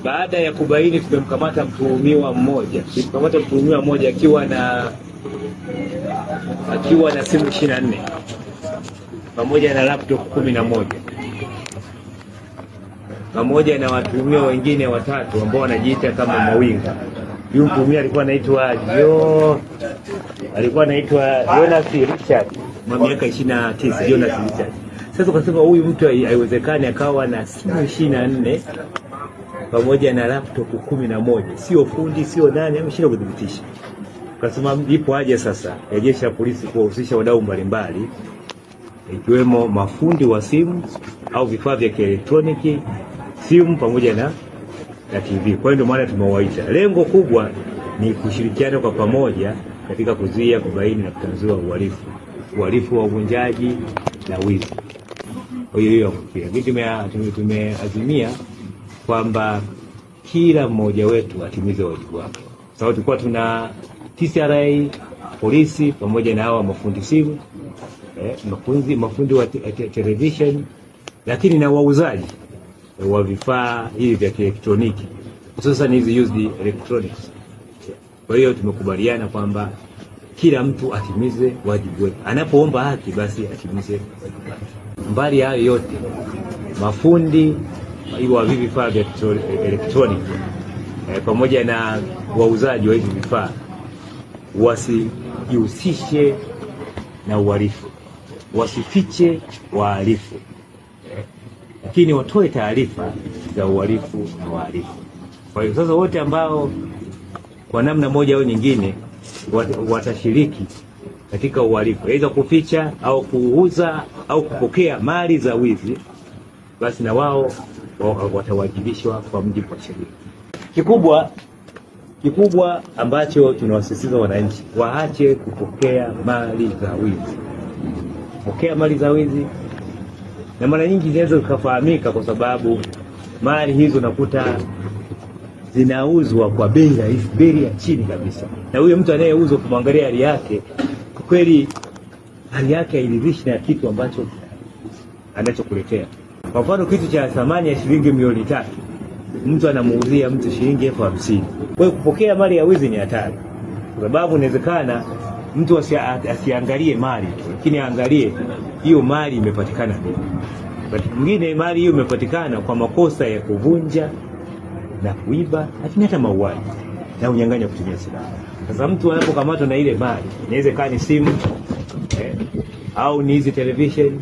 Baada ya kubaini tumemkamata mtuhumiwa mmoja. Tumemkamata mtuhumiwa mmoja akiwa na simu 24 pamoja na laptop 11 pamoja na watuhumiwa wengine watatu ambao wanajiita kama mawinga. Huyu mtuhumiwa alikuwa anaitwa Jonas Richard, miaka 29, Jonas Richard. Sasa tukasema huyu mtu haiwezekani akawa na simu 24 pamoja na laptop 11. Sio fundi, sio nani, ameshinda kudhibitisha. Tukasema ipo haja sasa ya jeshi la polisi kuwahusisha wadau mbalimbali ikiwemo mafundi wa simu au vifaa vya kielektroniki, simu pamoja na TV. Kwa hiyo ndio maana tumewaita. Lengo kubwa ni kushirikiana kwa pamoja katika kuzuia, kubaini na kutanzua uhalifu wa uvunjaji na wizi. Kwa hiyo tumeazimia kwamba kila mmoja wetu atimize wajibu wake. Sababu tulikuwa tuna TCRA, polisi pamoja na hawa mafundi simu, mafundi wa television, lakini na wauzaji wa vifaa hivi vya kielektroniki, hususan hizi used electronics. Kwa hiyo tumekubaliana kwamba kila mtu atimize wajibu wake. Anapoomba haki basi atimize wajibu wake. Mbali hayo yote, mafundi wa vifaa vya elektroniki pamoja na wauzaji wa hivi vifaa wasijihusishe na uhalifu, wasifiche wahalifu, lakini watoe taarifa za uhalifu na wahalifu. Kwa hiyo sasa wote ambao kwa namna moja au nyingine watashiriki katika uhalifu, aidha kuficha au kuuza au kupokea mali za wizi, basi na wao watawajibishwa kwa mujibu wa sheria. Kikubwa ambacho tunawasisitiza wananchi waache kupokea mali za wizi. Kupokea mali za wizi, na mara nyingi zinaweza kufahamika kwa sababu mali hizo nakuta zinauzwa kwa bei ya chini kabisa. Na huyo mtu anayeuzwa, kumwangalia hali yake, kwa kweli hali yake hairidhishi na kitu ambacho anachokuletea. Kwa mfano kitu cha thamani ya shilingi milioni 3, mtu anamuuzia mtu shilingi 50,000. Kwa hiyo kupokea mali ya wizi ni hatari. Kwa sababu inawezekana mtu asiangalie mali, lakini aangalie hiyo mali imepatikana vipi. Wakati mwingine mali hiyo imepatikana kwa makosa ya kuvunja na kuiba, lakini hata mauaji na unyang'anyi kutumia silaha. Sasa mtu anapokamatwa na ile mali, inawezekana ni simu au ni hizi television,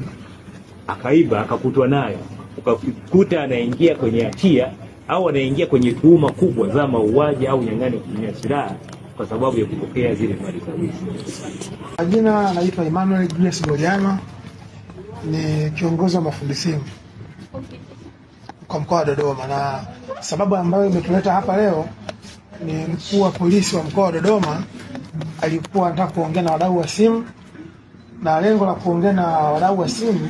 akaiba akakutwa nayo, ukakuta anaingia kwenye hatia au anaingia kwenye tuhuma kubwa za mauaji au unyang'anyi kutumia silaha kwa sababu ya kupokea zile mali za wizi. Jina anaitwa Emmanuel Julius Goliano, ni kiongozi wa mafundi simu kwa mkoa wa Dodoma, na sababu ambayo imetuleta hapa leo ni mkuu wa polisi wa mkoa wa Dodoma alikuwa anataka kuongea na wadau wa simu, na lengo la kuongea na wadau wa simu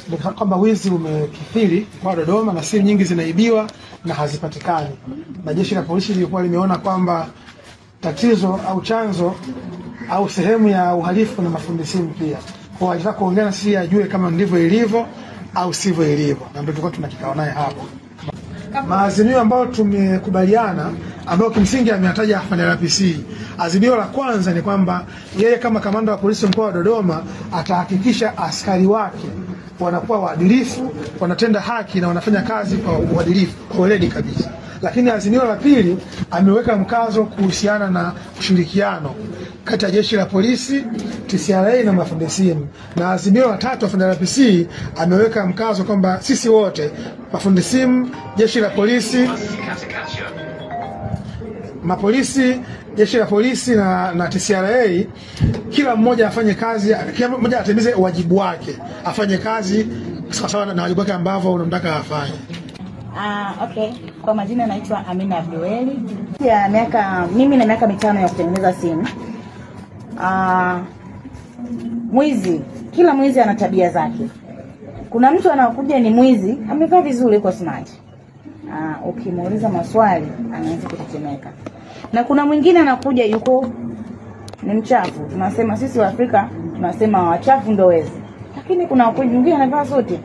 ni kwamba wizi umekithiri kwa Dodoma na simu nyingi zinaibiwa na hazipatikani, na jeshi la polisi lilikuwa limeona kwamba tatizo au chanzo au sehemu ya uhalifu na mafundi simu pia. Kwa hiyo anataka kuongea na sisi ajue kama ndivyo ilivyo au sivyo ilivyo, na ndio tulikuwa tunakikao naye hapo. Maazimio ambayo tumekubaliana, ambayo kimsingi ameyataja afande RPC. Azimio la kwanza ni kwamba yeye kama kamanda wa polisi mkoa wa Dodoma atahakikisha askari wake wanakuwa waadilifu, wanatenda haki na wanafanya kazi kwa uadilifu, kwa weledi kabisa. Lakini azimio la pili ameweka mkazo kuhusiana na ushirikiano kati ya jeshi la polisi, TCRA na mafundi simu. Na azimio la tatu afande RPC ameweka mkazo kwamba sisi wote, mafundi simu, jeshi la polisi, mapolisi, jeshi la polisi na TCRA, kila mmoja afanye kazi, kila mmoja atimize wajibu wake, afanye kazi sawa na wajibu wake ambavyo unamtaka afanye. Okay. Kwa majina naitwa Amina Abdueli. Mimi na miaka 5 ya kutengeneza simu. Mwizi, kila mwizi ana tabia zake. Kuna mtu anakuja ni mwizi, amevaa vizuri kwa smart. Ukimuuliza maswali anaanza kutetemeka. Na kuna mwingine anakuja yuko ni mchafu. Tunasema sisi wa Afrika tunasema wachafu ndio wezi. Lakini kuna mwingine anavaa suti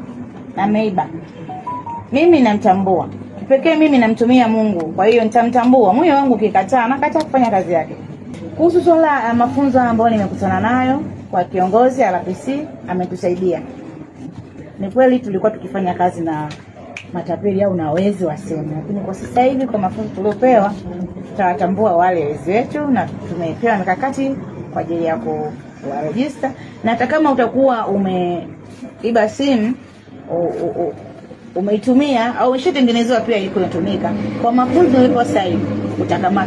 na ameiba. Mimi namtambua. kipekee mimi namtumia Mungu, kwa hiyo nitamtambua. Moyo wangu ukikataa, nakataa kufanya kazi yake. Kuhusu swala ya mafunzo ambayo nimekutana nayo kwa kiongozi RPC, ametusaidia. Ni kweli tulikuwa tukifanya kazi na matapeli au na wezi wa simu, lakini kwa sasa hivi kwa mafunzo tuliopewa tutawatambua wale wezi wetu, na tumepewa mikakati kwa ajili ya kuwarejista. Na hata kama utakuwa umeiba simu umeitumia au ishatengenezwa pia iko inatumika, kwa mafunzo yako sasa hivi utakamatwa.